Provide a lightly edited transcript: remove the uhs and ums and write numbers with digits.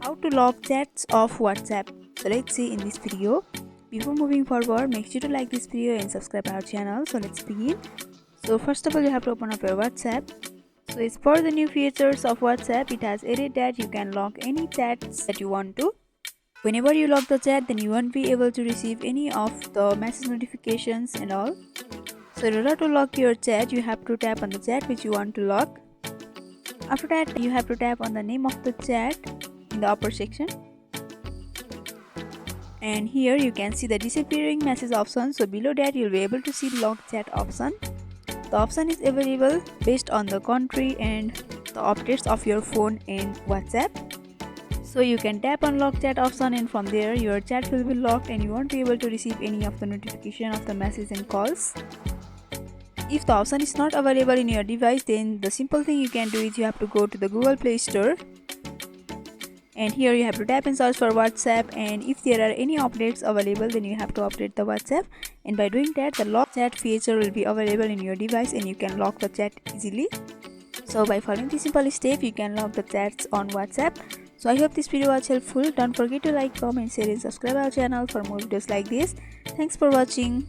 How to lock chats of WhatsApp. So let's see in this video. Before moving forward, make sure to like this video and subscribe our channel. So let's begin. So first of all, you have to open up your WhatsApp. So as for the new features of WhatsApp, it has added that you can lock any chats that you want to. Whenever you lock the chat, then you won't be able to receive any of the message notifications and all. So in order to lock your chat, you have to tap on the chat which you want to lock. After that, you have to tap on the name of the chat in the upper section. And here you can see the disappearing message option. So below that, you'll be able to see lock chat option. The option is available based on the country and the updates of your phone and WhatsApp. So you can tap on lock chat option, and from there your chat will be locked and you won't be able to receive any of the notification of the message and calls. If the option is not available in your device, then the simple thing you can do is you have to go to the Google Play Store, and here you have to tap and search for WhatsApp, and if there are any updates available, then you have to update the WhatsApp, and by doing that the lock chat feature will be available in your device and you can lock the chat easily. So by following this simple step, you can lock the chats on WhatsApp. So I hope this video was helpful. Don't forget to like, comment, share and subscribe our channel for more videos like this. Thanks for watching.